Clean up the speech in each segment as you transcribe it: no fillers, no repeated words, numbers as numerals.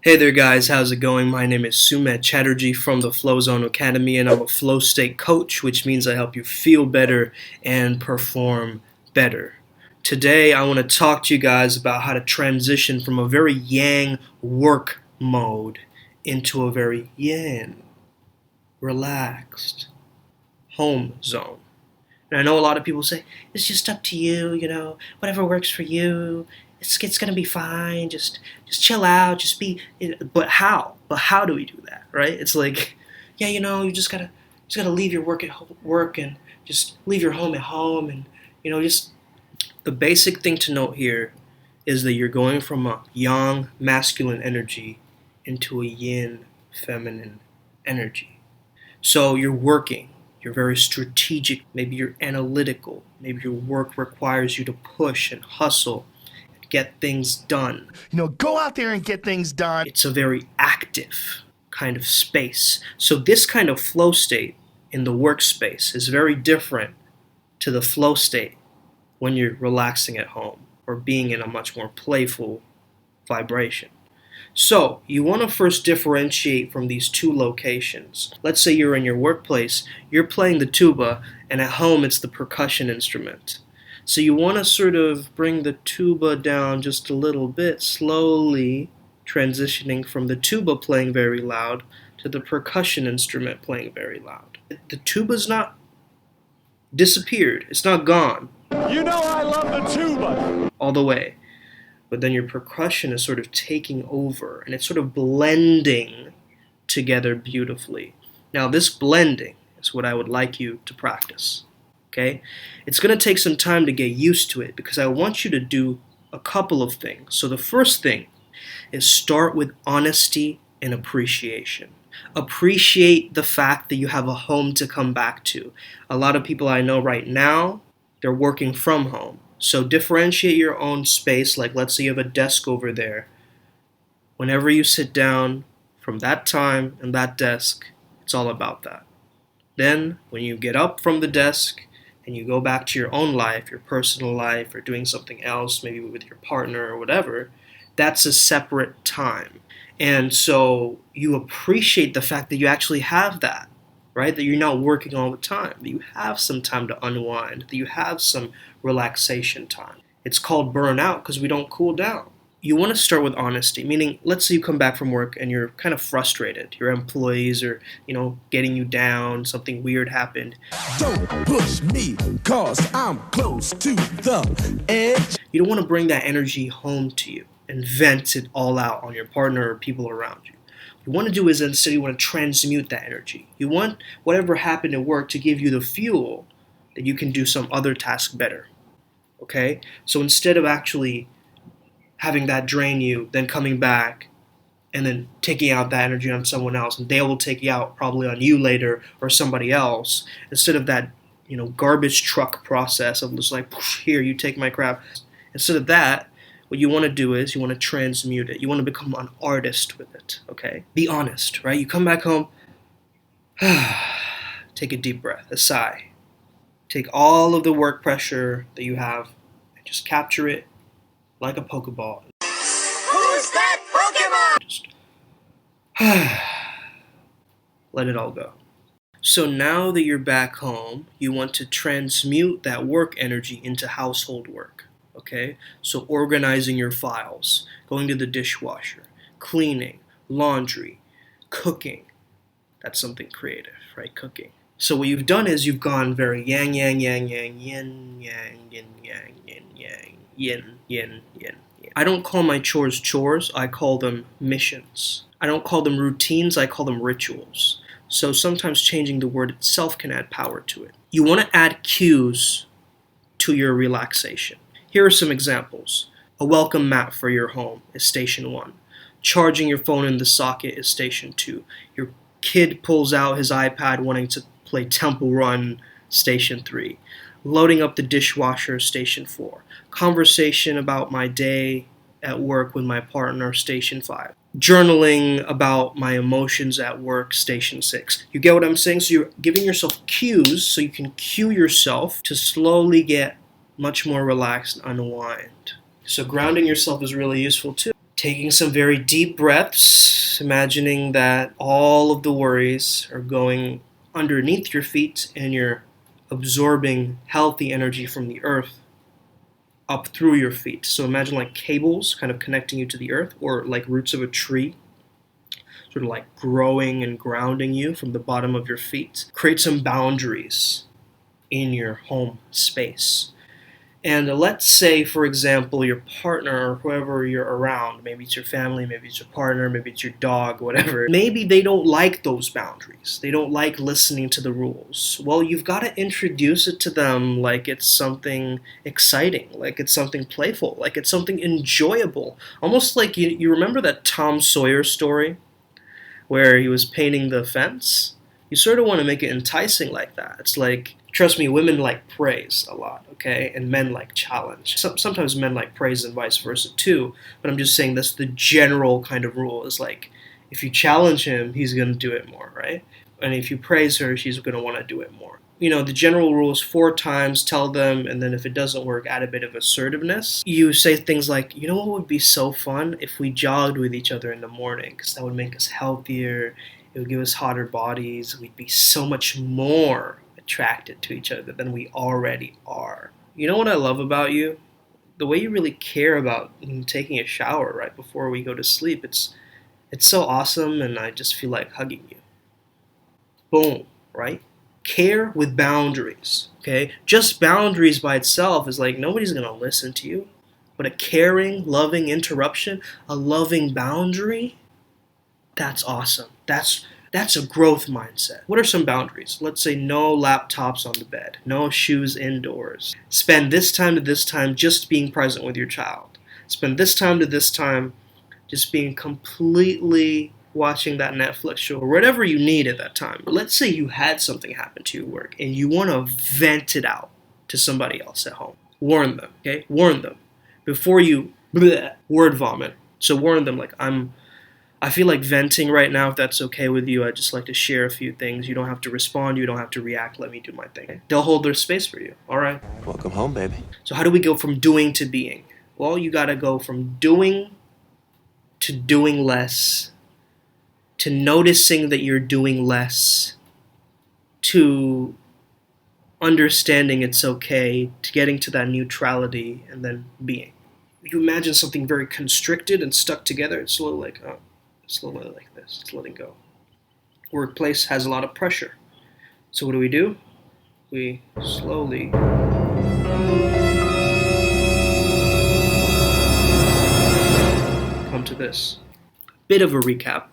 Hey there guys, how's it going? My name is Sumet Chatterjee from the Flow Zone Academy, and I'm a flow state coach, which means I help you feel better and perform better. Today I want to talk to you guys about how to transition from a very yang work mode into a very yin, relaxed home zone. And I know a lot of people say, it's just up to you, whatever works for you. It's gonna be fine. Just chill out. Just be. But how? But how do we do that, right? It's like, yeah, you just gotta leave your work at work and just leave your home at home, and just the basic thing to note here is that you're going from a yang masculine energy into a yin feminine energy. So you're working. You're very strategic. Maybe you're analytical. Maybe your work requires you to push and hustle, get things done. Go out there and get things done. It's a very active kind of space. So this kind of flow state in the workspace is very different to the flow state when you're relaxing at home or being in a much more playful vibration. So you want to first differentiate from these two locations. Let's say you're in your workplace, you're playing the tuba, and at home it's the percussion instrument. So you want to sort of bring the tuba down just a little bit, slowly transitioning from the tuba playing very loud to the percussion instrument playing very loud. The tuba's not disappeared. It's not gone. I love the tuba. All the way. But then your percussion is sort of taking over, and it's sort of blending together beautifully. Now this blending is what I would like you to practice. Okay? It's going to take some time to get used to it because I want you to do a couple of things. So the first thing is start with honesty and appreciation. Appreciate the fact that you have a home to come back to. A lot of people I know right now, they're working from home. So differentiate your own space. Like let's say you have a desk over there. Whenever you sit down from that time and that desk, it's all about that. Then when you get up from the desk, and you go back to your own life, your personal life, or doing something else, maybe with your partner or whatever, that's a separate time. And so you appreciate the fact that you actually have that, right? That you're not working all the time, that you have some time to unwind, that you have some relaxation time. It's called burnout because we don't cool down. You want to start with honesty, meaning let's say you come back from work and you're kind of frustrated. Your employees are, getting you down, something weird happened. Don't push me, cause I'm close to the edge. You don't want to bring that energy home to you and vent it all out on your partner or people around you. What you want to do is instead you want to transmute that energy. You want whatever happened at work to give you the fuel that you can do some other task better. Okay? So instead of actually having that drain you, then coming back and then taking out that energy on someone else, and they will take you out probably on you later or somebody else, instead of that garbage truck process of just like, here, you take my crap. Instead of that, what you want to do is you want to transmute it. You want to become an artist with it, okay? Be honest, right? You come back home, take a deep breath, a sigh. Take all of the work pressure that you have and just capture it like a Pokeball. Who's that Pokemon? Just let it all go. So now that you're back home, you want to transmute that work energy into household work. Okay? So organizing your files, going to the dishwasher, cleaning, laundry, cooking. That's something creative, right? Cooking. So what you've done is you've gone very yang, yang, yang, yang, yin, yang, yin, yang, yin, yang, yin, yin, yin, yin. I don't call my chores chores, I call them missions. I don't call them routines, I call them rituals. So sometimes changing the word itself can add power to it. You want to add cues to your relaxation. Here are some examples. A welcome mat for your home is station 1. Charging your phone in the socket is station 2. Your kid pulls out his iPad wanting to play Temple Run, station 3. Loading up the dishwasher, station 4. Conversation about my day at work with my partner, station 5. Journaling about my emotions at work, station 6. You get what I'm saying? So you're giving yourself cues so you can cue yourself to slowly get much more relaxed and unwind. So grounding yourself is really useful too. taking some very deep breaths, imagining that all of the worries are going underneath your feet and you're absorbing healthy energy from the earth up through your feet. So imagine like cables kind of connecting you to the earth, or like roots of a tree, sort of like growing and grounding you from the bottom of your feet. Create some boundaries in your home space. And let's say, for example, your partner or whoever you're around, maybe it's your family, maybe it's your partner, maybe it's your dog, whatever, maybe they don't like those boundaries. They don't like listening to the rules. Well, you've got to introduce it to them like it's something exciting, like it's something playful, like it's something enjoyable. Almost like you remember that Tom Sawyer story where he was painting the fence? You sort of want to make it enticing like that. It's like, trust me, women like praise a lot, okay? And men like challenge. Sometimes men like praise and vice versa too, but I'm just saying that's the general kind of rule, is like, if you challenge him, he's going to do it more, right? And if you praise her, she's going to want to do it more. You know, the general rule is 4 times, tell them, and then if it doesn't work, add a bit of assertiveness. You say things like, you know what would be so fun if we jogged with each other in the morning, because that would make us healthier, it would give us hotter bodies, we'd be so much more attracted to each other than we already are. You know what I love about you? The way you really care about taking a shower right before we go to sleep. It's so awesome, and I just feel like hugging you. Boom, right? Care with boundaries, okay? Just boundaries by itself is like, nobody's going to listen to you. But a caring, loving interruption, a loving boundary, that's awesome. That's a growth mindset. What are some boundaries? Let's say no laptops on the bed, no shoes indoors. Spend this time to this time just being present with your child. Spend this time to this time just being completely watching that Netflix show or whatever you need at that time. Let's say you had something happen to your work and you want to vent it out to somebody else at home. Warn them, okay? Warn them before you word vomit. So warn them like, I feel like venting right now, if that's okay with you. I'd just like to share a few things. You don't have to respond. You don't have to react. Let me do my thing. They'll hold their space for you. All right? Welcome home, baby. So how do we go from doing to being? Well, you got to go from doing to doing less, to noticing that you're doing less, to understanding it's okay, to getting to that neutrality, and then being. You imagine something very constricted and stuck together. It's slowly like, oh. Slowly like this, it's letting go. Workplace has a lot of pressure. So what do? We slowly come to this. Bit of a recap.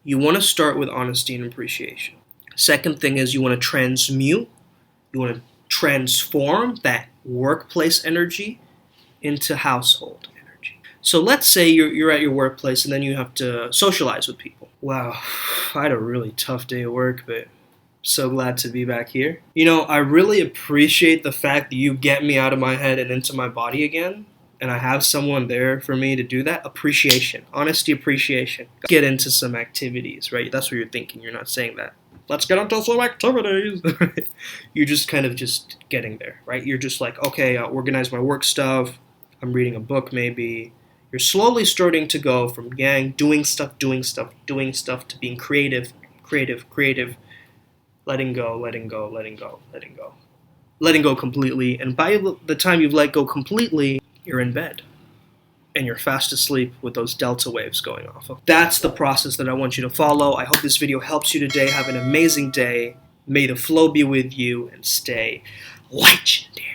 You want to start with honesty and appreciation. Second thing is you want to transmute, you want to transform that workplace energy into household. So let's say you're at your workplace and then you have to socialize with people. Wow, I had a really tough day at work, but so glad to be back here. You know, I really appreciate the fact that you get me out of my head and into my body again, and I have someone there for me to do that. Appreciation, honesty, appreciation. Get into some activities, right? That's what you're thinking. You're not saying that. Let's get into some activities. You're just kind of just getting there, right? You're just like, okay, I'll organize my work stuff. I'm reading a book maybe. You're slowly starting to go from doing stuff, to being creative, letting go. Letting go completely. And by the time you've let go completely, you're in bed. And you're fast asleep with those delta waves going off. That's the process that I want you to follow. I hope this video helps you today. Have an amazing day. May the flow be with you and stay legendary.